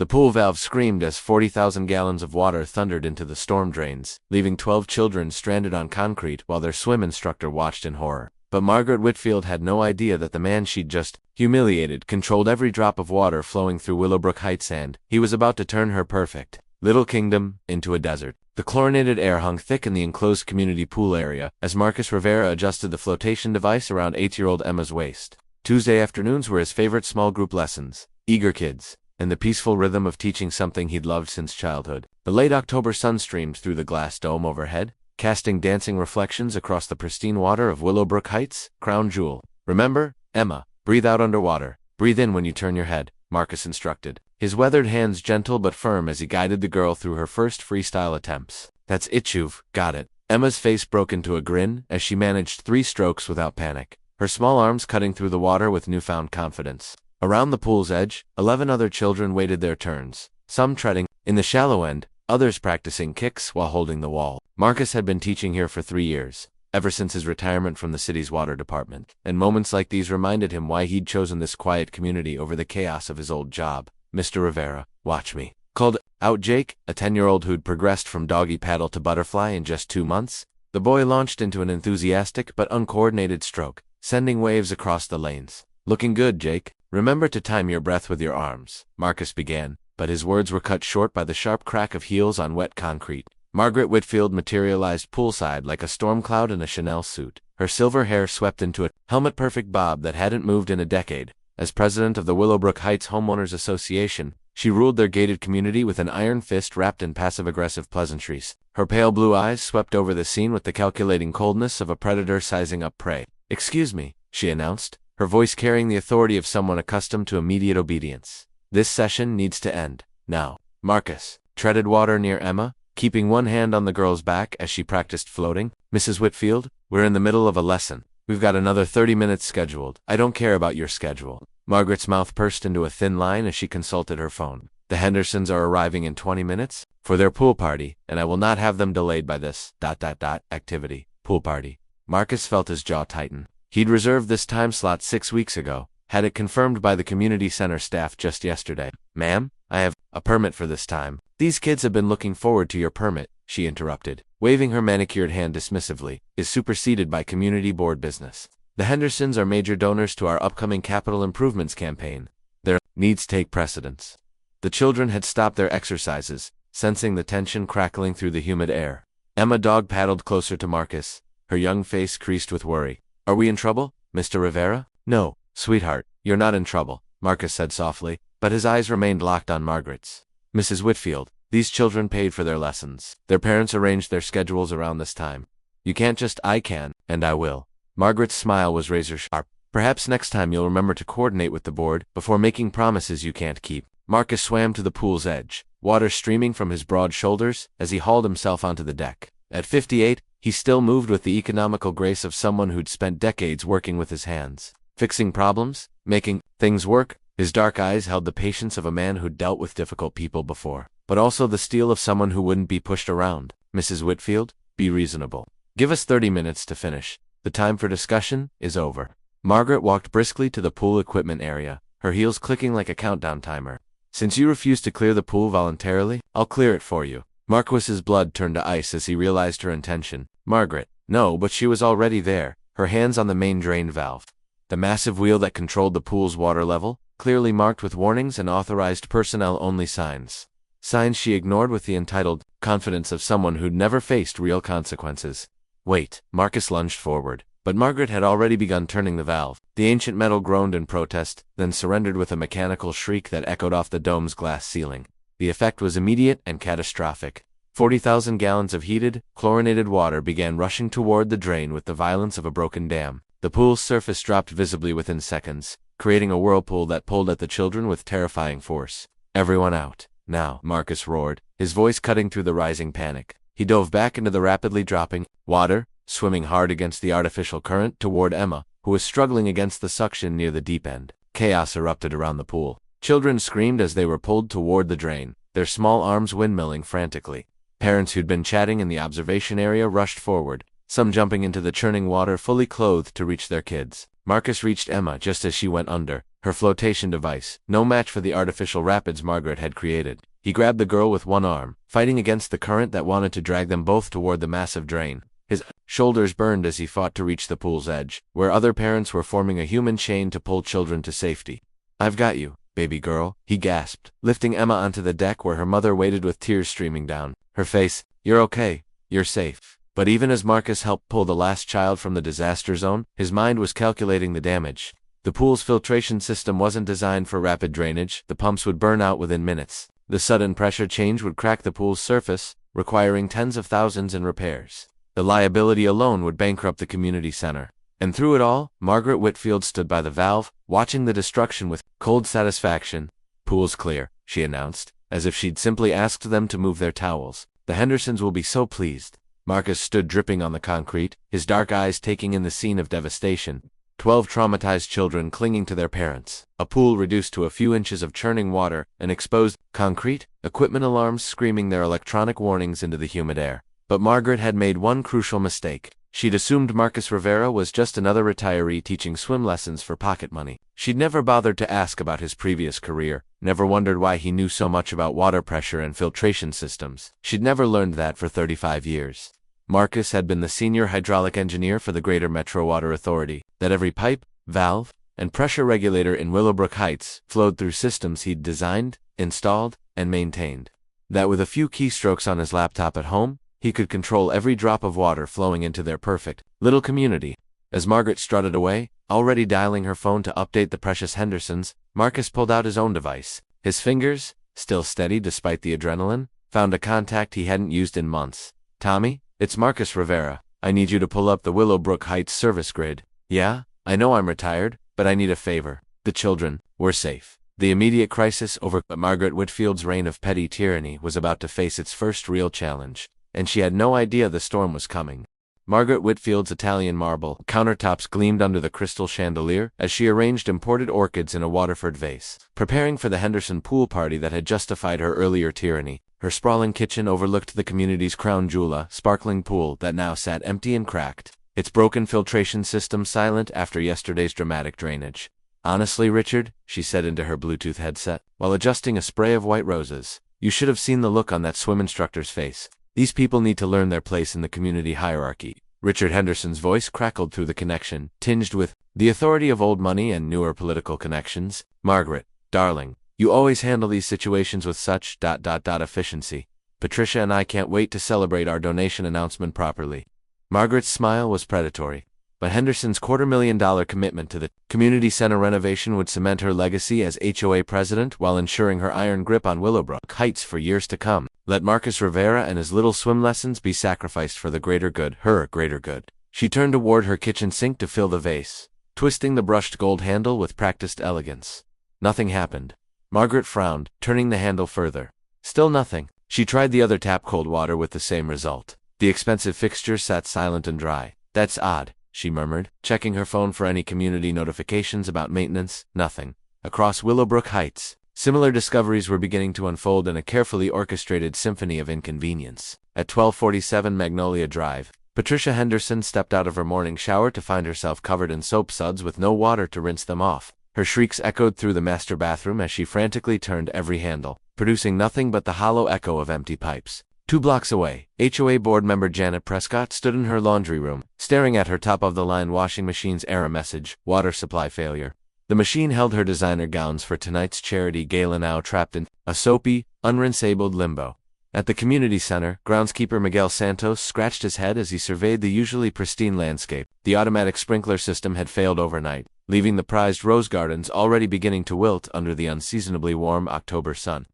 The pool valve screamed as 40,000 gallons of water thundered into the storm drains, leaving 12 children stranded on concrete while their swim instructor watched in horror. But Margaret Whitfield had no idea that the man she'd just humiliated controlled every drop of water flowing through Willowbrook Heights, and he was about to turn her perfect little kingdom into a desert. The chlorinated air hung thick in the enclosed community pool area as Marcus Rivera adjusted the flotation device around 8-year-old Emma's waist. Tuesday afternoons were his favorite small group lessons, eager kids, and the peaceful rhythm of teaching something he'd loved since childhood. The late October sun streamed through the glass dome overhead, casting dancing reflections across the pristine water of Willowbrook Heights, crown jewel. Remember, Emma, breathe out underwater. Breathe in when you turn your head, Marcus instructed, his weathered hands gentle but firm as he guided the girl through her first freestyle attempts. That's it, you've got it. Emma's face broke into a grin as she managed 3 strokes without panic, her small arms cutting through the water with newfound confidence. Around the pool's edge, 11 other children waited their turns, some treading in the shallow end, others practicing kicks while holding the wall. Marcus had been teaching here for 3 years, ever since his retirement from the city's water department, and moments like these reminded him why he'd chosen this quiet community over the chaos of his old job. Mr. Rivera, watch me, called out Jake, a 10-year-old who'd progressed from doggy paddle to butterfly in just 2 months. The boy launched into an enthusiastic but uncoordinated stroke, sending waves across the lanes. Looking good, Jake. Remember to time your breath with your arms, Marcus began, but his words were cut short by the sharp crack of heels on wet concrete. Margaret Whitfield materialized poolside like a storm cloud in a Chanel suit, her silver hair swept into a helmet-perfect bob that hadn't moved in a decade. As president of the Willowbrook Heights Homeowners Association, she ruled their gated community with an iron fist wrapped in passive-aggressive pleasantries. Her pale blue eyes swept over the scene with the calculating coldness of a predator sizing up prey. "Excuse me," she announced, her voice carrying the authority of someone accustomed to immediate obedience. "This session needs to end now." Marcus treaded water near Emma, keeping one hand on the girl's back as she practiced floating. "Mrs. Whitfield, we're in the middle of a lesson. We've got another 30 minutes scheduled." "I don't care about your schedule." Margaret's mouth pursed into a thin line as she consulted her phone. "The Hendersons are arriving in 20 minutes for their pool party, and I will not have them delayed by this ... activity. Pool party." Marcus felt his jaw tighten. He'd reserved this time slot 6 weeks ago, had it confirmed by the community center staff just yesterday. "Ma'am, I have a permit for this time." "These kids have been looking forward to your permit," she interrupted, waving her manicured hand dismissively, "is superseded by community board business. The Hendersons are major donors to our upcoming capital improvements campaign. Their needs take precedence." The children had stopped their exercises, sensing the tension crackling through the humid air. Emma dog-paddled closer to Marcus, her young face creased with worry. "Are we in trouble, Mr. Rivera?" "No, sweetheart, you're not in trouble," Marcus said softly, but his eyes remained locked on Margaret's. "Mrs. Whitfield, these children paid for their lessons. Their parents arranged their schedules around this time. You can't just..." "I can, and I will." Margaret's smile was razor-sharp. "Perhaps next time you'll remember to coordinate with the board before making promises you can't keep." Marcus swam to the pool's edge, water streaming from his broad shoulders as he hauled himself onto the deck. At 58, he still moved with the economical grace of someone who'd spent decades working with his hands, fixing problems, making things work. His dark eyes held the patience of a man who'd dealt with difficult people before, but also the steel of someone who wouldn't be pushed around. "Mrs. Whitfield, be reasonable. Give us 30 minutes to finish. The time for discussion is over." Margaret walked briskly to the pool equipment area, her heels clicking like a countdown timer. "Since you refuse to clear the pool voluntarily, I'll clear it for you." Marquis's blood turned to ice as he realized her intention. Margaret, no, but she was already there, her hands on the main drain valve. The massive wheel that controlled the pool's water level, clearly marked with warnings and authorized personnel-only signs. Signs she ignored with the entitled confidence of someone who'd never faced real consequences. "Wait," Marcus lunged forward, but Margaret had already begun turning the valve. The ancient metal groaned in protest, then surrendered with a mechanical shriek that echoed off the dome's glass ceiling. The effect was immediate and catastrophic. 40,000 gallons of heated, chlorinated water began rushing toward the drain with the violence of a broken dam. The pool's surface dropped visibly within seconds, creating a whirlpool that pulled at the children with terrifying force. "Everyone out, now," Marcus roared, his voice cutting through the rising panic. He dove back into the rapidly dropping water, swimming hard against the artificial current toward Emma, who was struggling against the suction near the deep end. Chaos erupted around the pool. Children screamed as they were pulled toward the drain, their small arms windmilling frantically. Parents who'd been chatting in the observation area rushed forward, some jumping into the churning water fully clothed to reach their kids. Marcus reached Emma just as she went under, her flotation device, no match for the artificial rapids Margaret had created. He grabbed the girl with one arm, fighting against the current that wanted to drag them both toward the massive drain. His shoulders burned as he fought to reach the pool's edge, where other parents were forming a human chain to pull children to safety. "I've got you, baby girl," he gasped, lifting Emma onto the deck where her mother waited with tears streaming down her face. "You're okay. You're safe." But even as Marcus helped pull the last child from the disaster zone, his mind was calculating the damage. The pool's filtration system wasn't designed for rapid drainage. The pumps would burn out within minutes. The sudden pressure change would crack the pool's surface, requiring tens of thousands in repairs. The liability alone would bankrupt the community center. And through it all, Margaret Whitfield stood by the valve, watching the destruction with cold satisfaction. "Pool's clear," she announced, as if she'd simply asked them to move their towels. "The Hendersons will be so pleased." Marcus stood dripping on the concrete, his dark eyes taking in the scene of devastation. 12 traumatized children clinging to their parents, a pool reduced to a few inches of churning water, and exposed concrete, equipment alarms screaming their electronic warnings into the humid air. But Margaret had made one crucial mistake. She'd assumed Marcus Rivera was just another retiree teaching swim lessons for pocket money. She'd never bothered to ask about his previous career, never wondered why he knew so much about water pressure and filtration systems. She'd never learned that for 35 years. Marcus had been the senior hydraulic engineer for the Greater Metro Water Authority, that every pipe, valve, and pressure regulator in Willowbrook Heights flowed through systems he'd designed, installed, and maintained. That with a few keystrokes on his laptop at home, he could control every drop of water flowing into their perfect little community. As Margaret strutted away, already dialing her phone to update the precious Hendersons, Marcus pulled out his own device. His fingers, still steady despite the adrenaline, found a contact he hadn't used in months. "Tommy, it's Marcus Rivera. I need you to pull up the Willowbrook Heights service grid." "Yeah, I know I'm retired, but I need a favor." The children were safe. The immediate crisis over, but Margaret Whitfield's reign of petty tyranny was about to face its first real challenge, and she had no idea the storm was coming. Margaret Whitfield's Italian marble countertops gleamed under the crystal chandelier as she arranged imported orchids in a Waterford vase. Preparing for the Henderson pool party that had justified her earlier tyranny, her sprawling kitchen overlooked the community's crown jewel, a sparkling pool that now sat empty and cracked, its broken filtration system silent after yesterday's dramatic drainage. "Honestly, Richard," she said into her Bluetooth headset, while adjusting a spray of white roses, "you should have seen the look on that swim instructor's face. These people need to learn their place in the community hierarchy." Richard Henderson's voice crackled through the connection, tinged with the authority of old money and newer political connections. "Margaret, darling, you always handle these situations with such ... efficiency. Patricia and I can't wait to celebrate our donation announcement properly." Margaret's smile was predatory, but Henderson's $250,000 commitment to the community center renovation would cement her legacy as HOA president while ensuring her iron grip on Willowbrook Heights for years to come. Let Marcus Rivera and his little swim lessons be sacrificed for the greater good, her greater good. She turned toward her kitchen sink to fill the vase, twisting the brushed gold handle with practiced elegance. Nothing happened. Margaret frowned, turning the handle further. Still nothing. She tried the other tap cold water with the same result. The expensive fixture sat silent and dry. "That's odd," she murmured, checking her phone for any community notifications about maintenance. Nothing. Across Willowbrook Heights, similar discoveries were beginning to unfold in a carefully orchestrated symphony of inconvenience. At 1247 Magnolia Drive, Patricia Henderson stepped out of her morning shower to find herself covered in soap suds with no water to rinse them off. Her shrieks echoed through the master bathroom as she frantically turned every handle, producing nothing but the hollow echo of empty pipes. 2 blocks away, HOA board member Janet Prescott stood in her laundry room, staring at her top-of-the-line washing machine's error message, water supply failure. The machine held her designer gowns for tonight's charity gala, now trapped in a soapy, unrinseable limbo. At the community center, groundskeeper Miguel Santos scratched his head as he surveyed the usually pristine landscape. The automatic sprinkler system had failed overnight, leaving the prized rose gardens already beginning to wilt under the unseasonably warm October sun.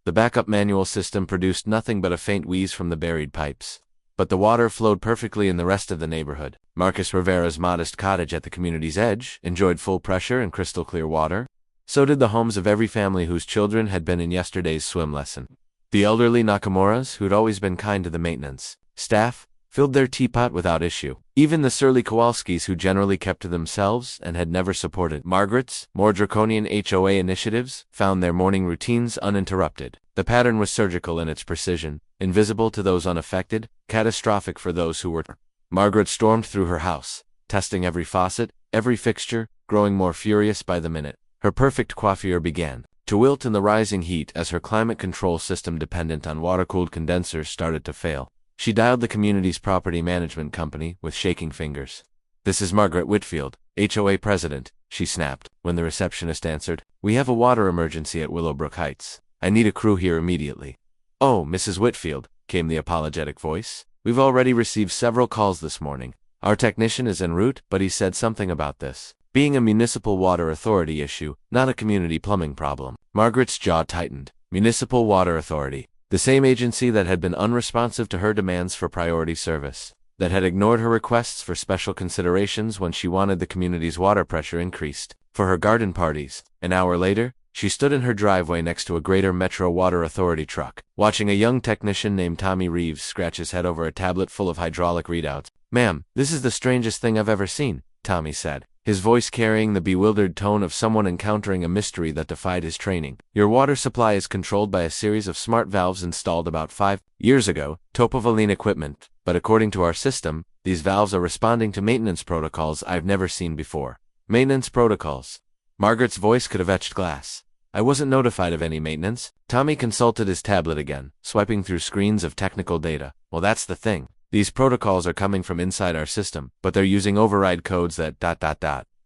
The backup manual system produced nothing but a faint wheeze from the buried pipes. But the water flowed perfectly in the rest of the neighborhood. Marcus Rivera's modest cottage at the community's edge enjoyed full pressure and crystal clear water. So did the homes of every family whose children had been in yesterday's swim lesson. The elderly Nakamuras, who'd always been kind to the maintenance staff, filled their teapot without issue. Even the surly Kowalskis, who generally kept to themselves and had never supported Margaret's more draconian HOA initiatives, found their morning routines uninterrupted. The pattern was surgical in its precision, invisible to those unaffected, catastrophic for those who were. Margaret stormed through her house, testing every faucet, every fixture, growing more furious by the minute. Her perfect coiffure began to wilt in the rising heat as her climate control system dependent on water-cooled condensers started to fail. She dialed the community's property management company with shaking fingers. "This is Margaret Whitfield, HOA president," she snapped. When the receptionist answered, "We have a water emergency at Willowbrook Heights. I need a crew here immediately." "Oh, Mrs. Whitfield," came the apologetic voice. "We've already received several calls this morning. Our technician is en route, but he said something about this being a municipal water authority issue, not a community plumbing problem." Margaret's jaw tightened. Municipal Water Authority. The same agency that had been unresponsive to her demands for priority service, that had ignored her requests for special considerations when she wanted the community's water pressure increased for her garden parties. An hour later, she stood in her driveway next to a Greater Metro Water Authority truck, watching a young technician named Tommy Reeves scratch his head over a tablet full of hydraulic readouts. "Ma'am, this is the strangest thing I've ever seen," Tommy said, his voice carrying the bewildered tone of someone encountering a mystery that defied his training. "Your water supply is controlled by a series of smart valves installed about 5 years ago, Topovaline equipment, but according to our system, these valves are responding to maintenance protocols I've never seen before." Maintenance protocols. Margaret's voice could have etched glass. "I wasn't notified of any maintenance." Tommy consulted his tablet again, swiping through screens of technical data. "Well, that's the thing. These protocols are coming from inside our system, but they're using override codes that ...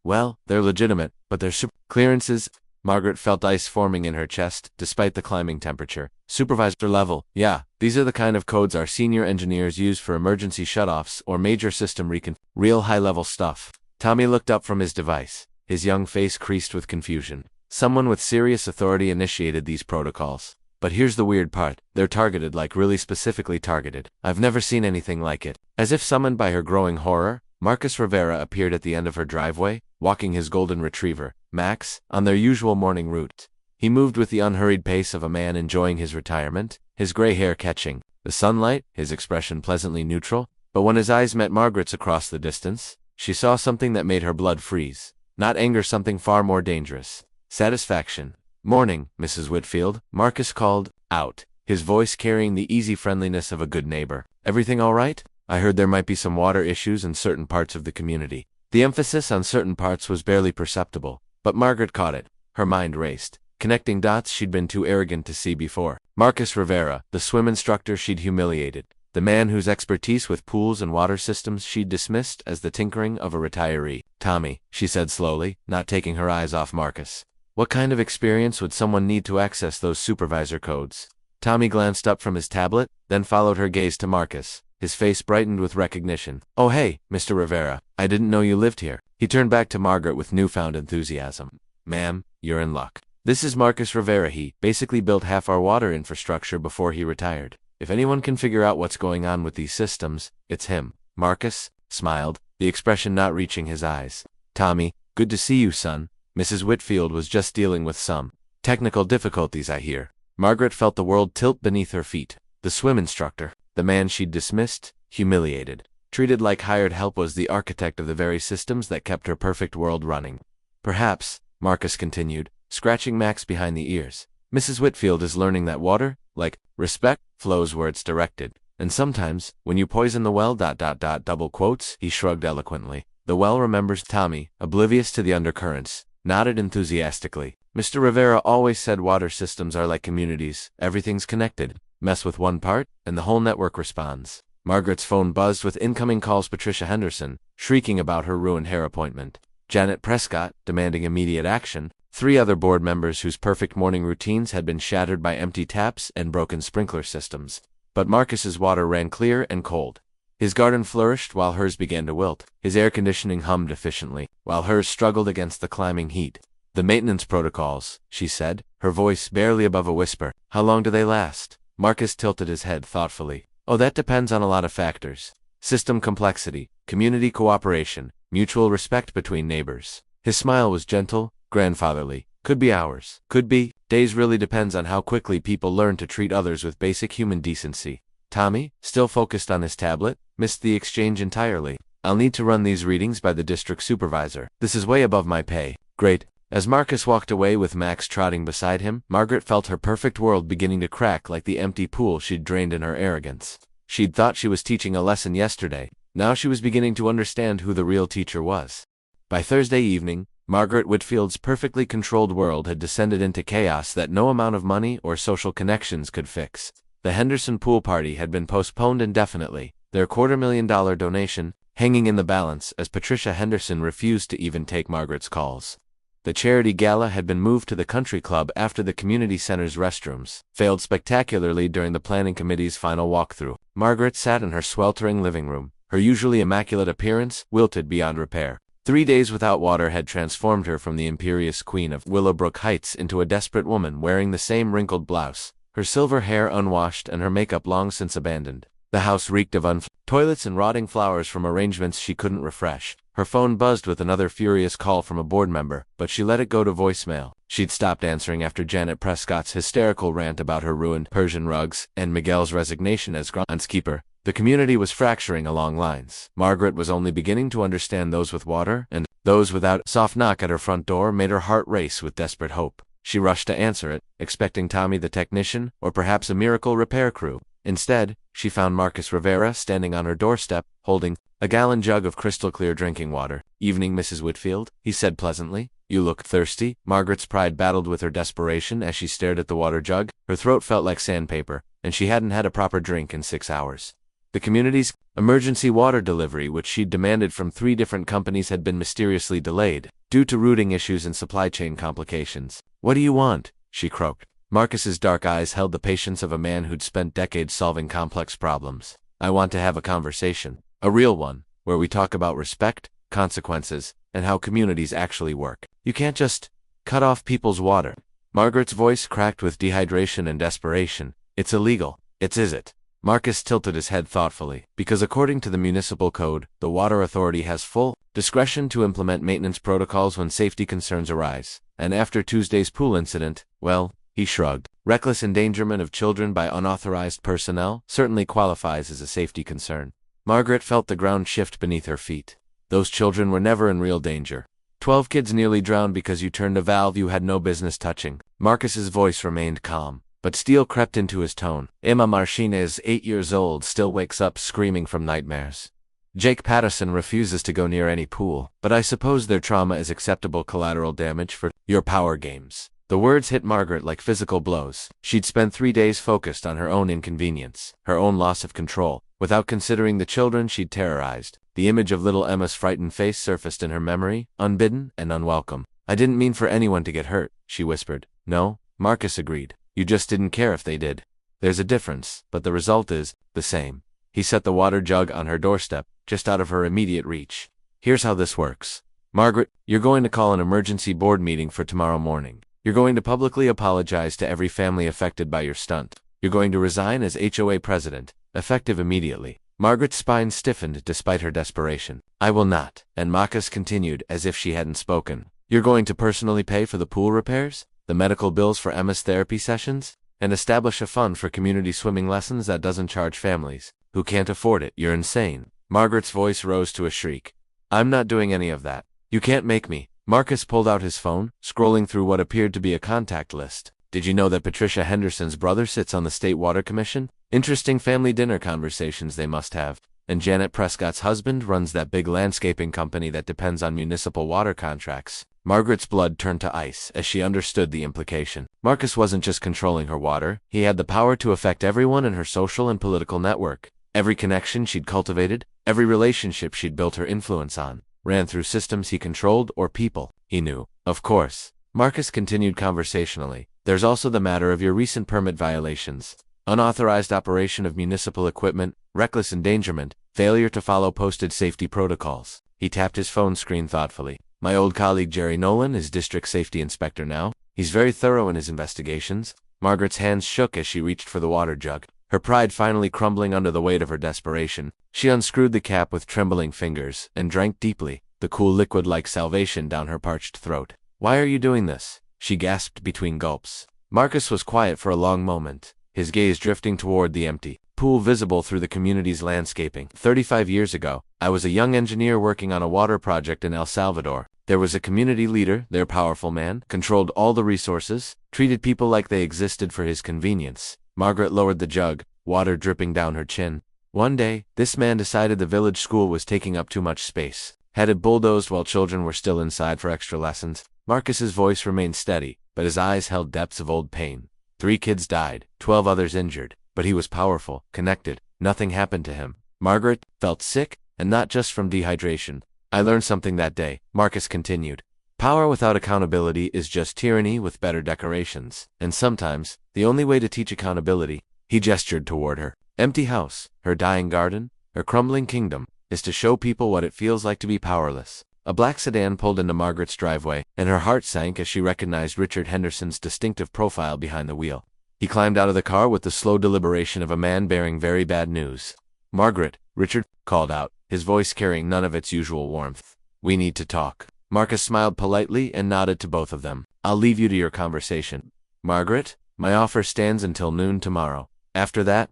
Well, they're legitimate, but they're clearances." Margaret felt ice forming in her chest, despite the climbing temperature. "Supervisor level, yeah, these are the kind of codes our senior engineers use for emergency shutoffs or major system real high-level stuff." Tommy looked up from his device, his young face creased with confusion. Someone with serious authority initiated these protocols. But here's the weird part. They're targeted, like really specifically targeted. I've never seen anything like it. As if summoned by her growing horror, Marcus Rivera appeared at the end of her driveway, walking his golden retriever, Max, on their usual morning route. He moved with the unhurried pace of a man enjoying his retirement, his gray hair catching the sunlight, his expression pleasantly neutral. But when his eyes met Margaret's across the distance, she saw something that made her blood freeze. Not anger, something far more dangerous. Satisfaction. "Morning, Mrs. Whitfield," Marcus called out, his voice carrying the easy friendliness of a good neighbor. "Everything all right? I heard there might be some water issues in certain parts of the community." The emphasis on certain parts was barely perceptible, but Margaret caught it. Her mind raced, connecting dots she'd been too arrogant to see before. Marcus Rivera, the swim instructor she'd humiliated, the man whose expertise with pools and water systems she'd dismissed as the tinkering of a retiree. "Tommy," she said slowly, not taking her eyes off Marcus. "What kind of experience would someone need to access those supervisor codes?" Tommy glanced up from his tablet, then followed her gaze to Marcus. His face brightened with recognition. "Oh hey, Mr. Rivera, I didn't know you lived here." He turned back to Margaret with newfound enthusiasm. "Ma'am, you're in luck. This is Marcus Rivera. He basically built half our water infrastructure before he retired. If anyone can figure out what's going on with these systems, it's him." Marcus smiled, the expression not reaching his eyes. "Tommy, good to see you, son. Mrs. Whitfield was just dealing with some technical difficulties, I hear." Margaret felt the world tilt beneath her feet. The swim instructor, the man she'd dismissed, humiliated, treated like hired help, was the architect of the very systems that kept her perfect world running. "Perhaps," Marcus continued, scratching Max behind the ears, "Mrs. Whitfield is learning that water, like respect, flows where it's directed. And sometimes, when you poison the well ... double quotes, he shrugged eloquently. "The well remembers." Tommy, oblivious to the undercurrents, nodded enthusiastically. "Mr. Rivera always said water systems are like communities. Everything's connected. Mess with one part, and the whole network responds." Margaret's phone buzzed with incoming calls. Patricia Henderson, shrieking about her ruined hair appointment. Janet Prescott, demanding immediate action. 3 other board members whose perfect morning routines had been shattered by empty taps and broken sprinkler systems. But Marcus's water ran clear and cold. His garden flourished while hers began to wilt. His air conditioning hummed efficiently, while hers struggled against the climbing heat. "The maintenance protocols," she said, her voice barely above a whisper. "How long do they last?" Marcus tilted his head thoughtfully. "Oh, that depends on a lot of factors. System complexity, community cooperation, mutual respect between neighbors." His smile was gentle, grandfatherly. "Could be hours, could be days, really depends on how quickly people learn to treat others with basic human decency." Tommy, still focused on his tablet, missed the exchange entirely. "I'll need to run these readings by the district supervisor. This is way above my pay." "Great." As Marcus walked away with Max trotting beside him, Margaret felt her perfect world beginning to crack like the empty pool she'd drained in her arrogance. She'd thought she was teaching a lesson yesterday. Now she was beginning to understand who the real teacher was. By Thursday evening, Margaret Whitfield's perfectly controlled world had descended into chaos that no amount of money or social connections could fix. The Henderson pool party had been postponed indefinitely, their $250,000 donation hanging in the balance as Patricia Henderson refused to even take Margaret's calls. The charity gala had been moved to the country club after the community center's restrooms failed spectacularly during the planning committee's final walkthrough. Margaret sat in her sweltering living room, her usually immaculate appearance wilted beyond repair. 3 days without water had transformed her from the imperious queen of Willowbrook Heights into a desperate woman wearing the same wrinkled blouse, her silver hair unwashed and her makeup long since abandoned. The house reeked of toilets and rotting flowers from arrangements she couldn't refresh. Her phone buzzed with another furious call from a board member, but she let it go to voicemail. She'd stopped answering after Janet Prescott's hysterical rant about her ruined Persian rugs and Miguel's resignation as groundskeeper. The community was fracturing along lines. Margaret was only beginning to understand those with water, and those without. A soft knock at her front door made her heart race with desperate hope. She rushed to answer it, expecting Tommy the technician, or perhaps a miracle repair crew. Instead, she found Marcus Rivera standing on her doorstep, holding a gallon jug of crystal-clear drinking water. "Evening, Mrs. Whitfield," he said pleasantly. "You look thirsty." Margaret's pride battled with her desperation as she stared at the water jug. Her throat felt like sandpaper, and she hadn't had a proper drink in 6 hours. The community's emergency water delivery, which she'd demanded from 3 different companies, had been mysteriously delayed due to routing issues and supply chain complications. "What do you want?" she croaked. Marcus's dark eyes held the patience of a man who'd spent decades solving complex problems. "I want to have a conversation. A real one, where we talk about respect, consequences, and how communities actually work. You can't just cut off people's water." Margaret's voice cracked with dehydration and desperation. "It's illegal." Is it?" Marcus tilted his head thoughtfully. "Because according to the municipal code, the water authority has full discretion to implement maintenance protocols when safety concerns arise. And after Tuesday's pool incident, well," he shrugged, "reckless endangerment of children by unauthorized personnel certainly qualifies as a safety concern." Margaret felt the ground shift beneath her feet. Those children were never in real danger. 12 kids nearly drowned because you turned a valve you had no business touching. Marcus's voice remained calm, but steel crept into his tone. "Emma Martinez, 8 years old, still wakes up screaming from nightmares. Jake Patterson refuses to go near any pool, but I suppose their trauma is acceptable collateral damage for your power games." The words hit Margaret like physical blows. She'd spent 3 days focused on her own inconvenience, her own loss of control, without considering the children she'd terrorized. The image of little Emma's frightened face surfaced in her memory, unbidden and unwelcome. "I didn't mean for anyone to get hurt," she whispered. "No," Marcus agreed. "You just didn't care if they did. There's a difference, but the result is the same." He set the water jug on her doorstep, just out of her immediate reach. "Here's how this works. Margaret, you're going to call an emergency board meeting for tomorrow morning. You're going to publicly apologize to every family affected by your stunt. You're going to resign as HOA president, effective immediately." Margaret's spine stiffened despite her desperation. "I will not," and Marcus continued as if she hadn't spoken. "You're going to personally pay for the pool repairs, the medical bills for Emma's therapy sessions, and establish a fund for community swimming lessons that doesn't charge families who can't afford it. You're insane." Margaret's voice rose to a shriek. "I'm not doing any of that. You can't make me." Marcus pulled out his phone, scrolling through what appeared to be a contact list. "Did you know that Patricia Henderson's brother sits on the State Water Commission? Interesting family dinner conversations they must have. And Janet Prescott's husband runs that big landscaping company that depends on municipal water contracts." Margaret's blood turned to ice as she understood the implication. Marcus wasn't just controlling her water, he had the power to affect everyone in her social and political network. Every connection she'd cultivated, every relationship she'd built her influence on, ran through systems he controlled or people he knew. "Of course," Marcus continued conversationally, "there's also the matter of your recent permit violations. Unauthorized operation of municipal equipment, reckless endangerment, failure to follow posted safety protocols." He tapped his phone screen thoughtfully. "My old colleague Jerry Nolan is district safety inspector now. He's very thorough in his investigations." Margaret's hands shook as she reached for the water jug, her pride finally crumbling under the weight of her desperation. She unscrewed the cap with trembling fingers and drank deeply, the cool liquid like salvation down her parched throat. "Why are you doing this?" she gasped between gulps. Marcus was quiet for a long moment, his gaze drifting toward the empty pool visible through the community's landscaping. 35 years ago, I was a young engineer working on a water project in El Salvador. There was a community leader, their powerful man, controlled all the resources, treated people like they existed for his convenience. Margaret lowered the jug, water dripping down her chin. One day, this man decided the village school was taking up too much space. Had it bulldozed while children were still inside for extra lessons? Marcus's voice remained steady, but his eyes held depths of old pain. 3 kids died, 12 others injured, but he was powerful, connected. Nothing happened to him. Margaret felt sick, and not just from dehydration. I learned something that day, Marcus continued. Power without accountability is just tyranny with better decorations. And sometimes, the only way to teach accountability, he gestured toward her empty house, her dying garden, her crumbling kingdom, is to show people what it feels like to be powerless. A black sedan pulled into Margaret's driveway, and her heart sank as she recognized Richard Henderson's distinctive profile behind the wheel. He climbed out of the car with the slow deliberation of a man bearing very bad news. Margaret, Richard called out, his voice carrying none of its usual warmth. We need to talk. Marcus smiled politely and nodded to both of them. I'll leave you to your conversation. Margaret, my offer stands until noon tomorrow. After that,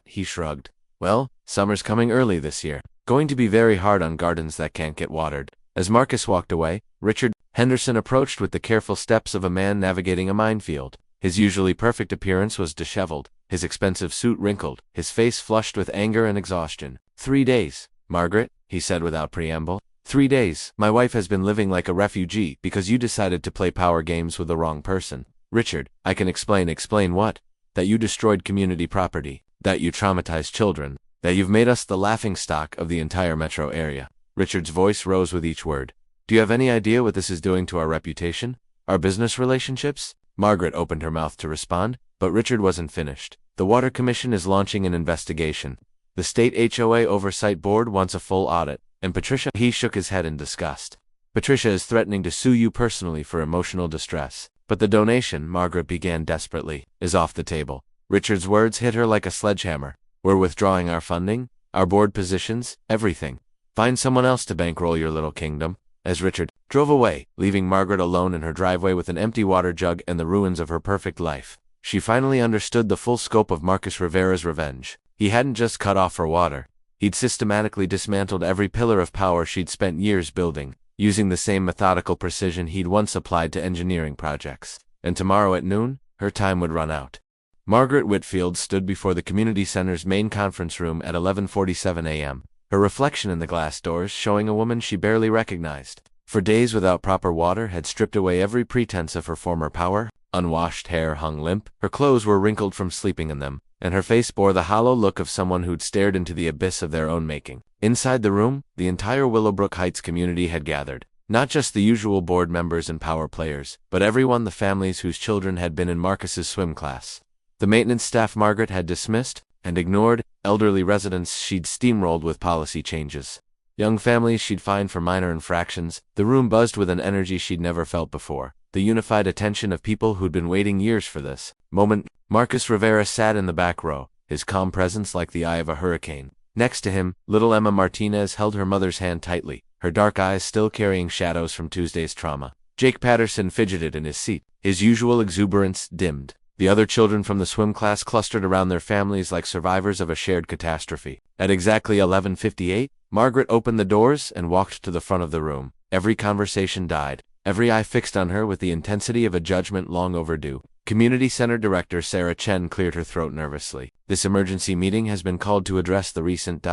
he shrugged. Well, summer's coming early this year. Going to be very hard on gardens that can't get watered. As Marcus walked away, Richard Henderson approached with the careful steps of a man navigating a minefield. His usually perfect appearance was disheveled, his expensive suit wrinkled, his face flushed with anger and exhaustion. 3 days, Margaret, he said without preamble. 3 days. My wife has been living like a refugee because you decided to play power games with the wrong person. Richard, I can explain. Explain what? That you destroyed community property, that you traumatized children, that you've made us the laughingstock of the entire metro area. Richard's voice rose with each word. Do you have any idea what this is doing to our reputation? Our business relationships? Margaret opened her mouth to respond, but Richard wasn't finished. The Water Commission is launching an investigation. The state HOA Oversight Board wants a full audit, and Patricia, he shook his head in disgust. Patricia is threatening to sue you personally for emotional distress. But the donation, Margaret began desperately, is off the table. Richard's words hit her like a sledgehammer. We're withdrawing our funding, our board positions, everything. Find someone else to bankroll your little kingdom. As Richard drove away, leaving Margaret alone in her driveway with an empty water jug and the ruins of her perfect life, she finally understood the full scope of Marcus Rivera's revenge. He hadn't just cut off her water. He'd systematically dismantled every pillar of power she'd spent years building, using the same methodical precision he'd once applied to engineering projects. And tomorrow at noon, her time would run out. Margaret Whitfield stood before the community center's main conference room at 11:47 a.m., her reflection in the glass doors showing a woman she barely recognized. For days without proper water had stripped away every pretense of her former power. Unwashed hair hung limp, her clothes were wrinkled from sleeping in them, and her face bore the hollow look of someone who'd stared into the abyss of their own making. Inside the room, the entire Willowbrook Heights community had gathered. Not just the usual board members and power players, but everyone, the families whose children had been in Marcus's swim class. The maintenance staff Margaret had dismissed and ignored, elderly residents she'd steamrolled with policy changes, young families she'd fined for minor infractions. The room buzzed with an energy she'd never felt before, the unified attention of people who'd been waiting years for this moment. Marcus Rivera sat in the back row, his calm presence like the eye of a hurricane. Next to him, little Emma Martinez held her mother's hand tightly, her dark eyes still carrying shadows from Tuesday's trauma. Jake Patterson fidgeted in his seat, his usual exuberance dimmed. The other children from the swim class clustered around their families like survivors of a shared catastrophe. At exactly 11:58, Margaret opened the doors and walked to the front of the room. Every conversation died, every eye fixed on her with the intensity of a judgment long overdue. Community Center Director Sarah Chen cleared her throat nervously. This emergency meeting has been called to address the recent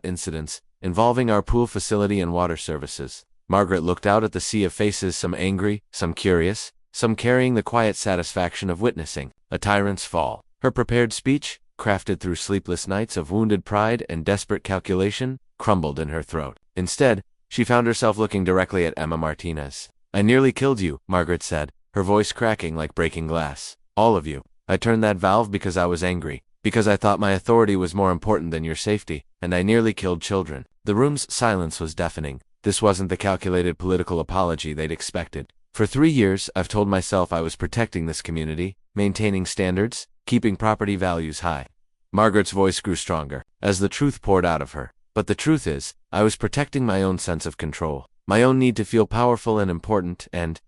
incidents involving our pool facility and water services. Margaret looked out at the sea of faces, some angry, some curious, some carrying the quiet satisfaction of witnessing a tyrant's fall. Her prepared speech, crafted through sleepless nights of wounded pride and desperate calculation, crumbled in her throat. Instead, she found herself looking directly at Emma Martinez. I nearly killed you, Margaret said, her voice cracking like breaking glass. All of you. I turned that valve because I was angry, because I thought my authority was more important than your safety, and I nearly killed children. The room's silence was deafening. This wasn't the calculated political apology they'd expected. For 3 years, I've told myself I was protecting this community, maintaining standards, keeping property values high. Margaret's voice grew stronger as the truth poured out of her. But the truth is, I was protecting my own sense of control, my own need to feel powerful and important and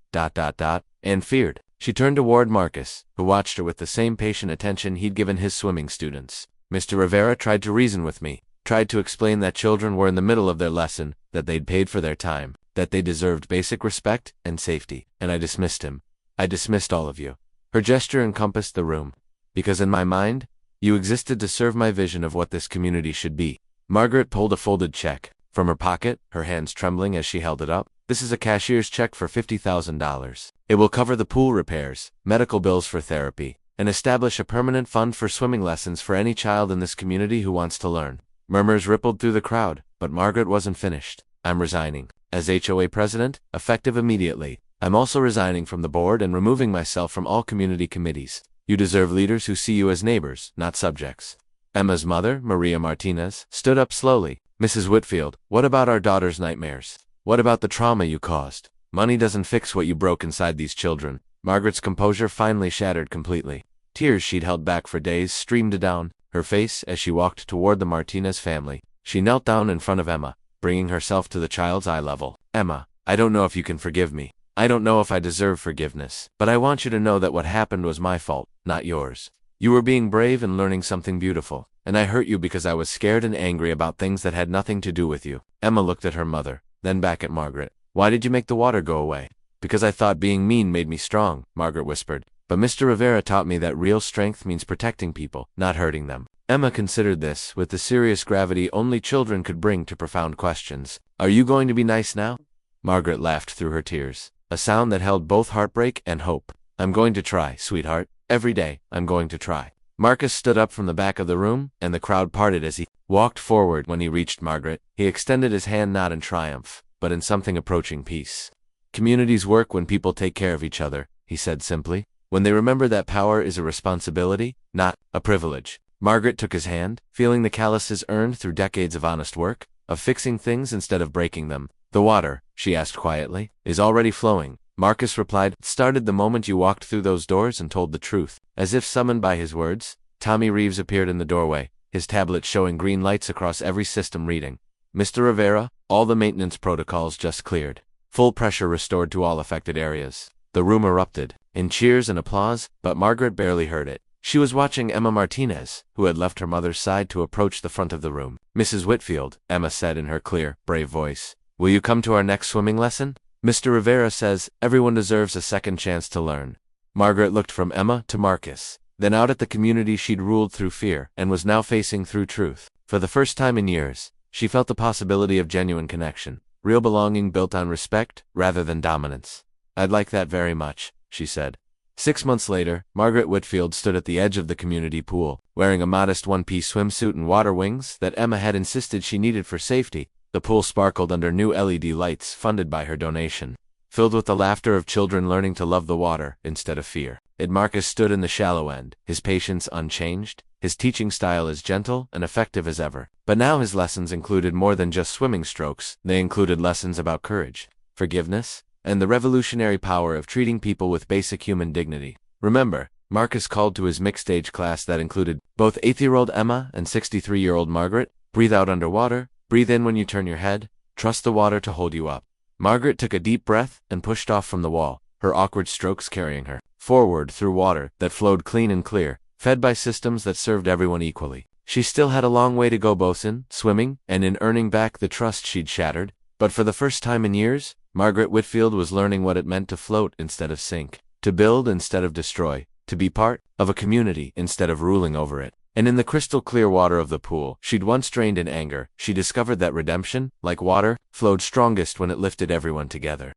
feared. She turned toward Marcus, who watched her with the same patient attention he'd given his swimming students. Mr. Rivera tried to reason with me, tried to explain that children were in the middle of their lesson, that they'd paid for their time, that they deserved basic respect and safety, and I dismissed him. I dismissed all of you. Her gesture encompassed the room. Because in my mind, you existed to serve my vision of what this community should be. Margaret pulled a folded check. From her pocket, her hands trembling as she held it up. "This is a cashier's check for $50,000. It will cover the pool repairs, medical bills for therapy, and establish a permanent fund for swimming lessons for any child in this community who wants to learn." Murmurs rippled through the crowd, but Margaret wasn't finished. "I'm resigning. As HOA president, effective immediately. I'm also resigning from the board and removing myself from all community committees. You deserve leaders who see you as neighbors, not subjects." Emma's mother, Maria Martinez, stood up slowly. "Mrs. Whitfield, what about our daughter's nightmares? What about the trauma you caused? Money doesn't fix what you broke inside these children." Margaret's composure finally shattered completely. Tears she'd held back for days streamed down her face as she walked toward the Martinez family. She knelt down in front of Emma, bringing herself to the child's eye level. "Emma, I don't know if you can forgive me. I don't know if I deserve forgiveness, but I want you to know that what happened was my fault, not yours. You were being brave and learning something beautiful, and I hurt you because I was scared and angry about things that had nothing to do with you." Emma looked at her mother, then back at Margaret. "Why did you make the water go away?" "Because I thought being mean made me strong," Margaret whispered. "But Mr. Rivera taught me that real strength means protecting people, not hurting them." Emma considered this with the serious gravity only children could bring to profound questions. "Are you going to be nice now?" Margaret laughed through her tears, a sound that held both heartbreak and hope. "I'm going to try, sweetheart. Every day, I'm going to try." Marcus stood up from the back of the room, and the crowd parted as he walked forward. When he reached Margaret, he extended his hand not in triumph, but in something approaching peace. "Communities work when people take care of each other," he said simply. "When they remember that power is a responsibility, not a privilege." Margaret took his hand, feeling the calluses earned through decades of honest work, of fixing things instead of breaking them. "The water," she asked quietly, "is already flowing." Marcus replied, "It started the moment you walked through those doors and told the truth." As if summoned by his words, Tommy Reeves appeared in the doorway, his tablet showing green lights across every system reading. "Mr. Rivera, all the maintenance protocols just cleared. Full pressure restored to all affected areas." The room erupted in cheers and applause, but Margaret barely heard it. She was watching Emma Martinez, who had left her mother's side to approach the front of the room. "Mrs. Whitfield," Emma said in her clear, brave voice, "will you come to our next swimming lesson? Mr. Rivera says everyone deserves a second chance to learn." Margaret looked from Emma to Marcus, then out at the community she'd ruled through fear and was now facing through truth. For the first time in years, she felt the possibility of genuine connection, real belonging built on respect rather than dominance. "I'd like that very much," she said. 6 months later, Margaret Whitfield stood at the edge of the community pool, wearing a modest one-piece swimsuit and water wings that Emma had insisted she needed for safety. The pool sparkled under new LED lights funded by her donation, filled with the laughter of children learning to love the water instead of fear. Marcus stood in the shallow end, his patience unchanged, his teaching style as gentle and effective as ever. But now his lessons included more than just swimming strokes. They included lessons about courage, forgiveness, and the revolutionary power of treating people with basic human dignity. "Remember," Marcus called to his mixed-age class that included both 8-year-old Emma and 63-year-old Margaret, "breathe out underwater, breathe in when you turn your head, trust the water to hold you up." Margaret took a deep breath and pushed off from the wall, her awkward strokes carrying her forward through water that flowed clean and clear, fed by systems that served everyone equally. She still had a long way to go both in swimming and in earning back the trust she'd shattered, but for the first time in years, Margaret Whitfield was learning what it meant to float instead of sink, to build instead of destroy, to be part of a community instead of ruling over it. And in the crystal clear water of the pool she'd once drained in anger, she discovered that redemption, like water, flowed strongest when it lifted everyone together.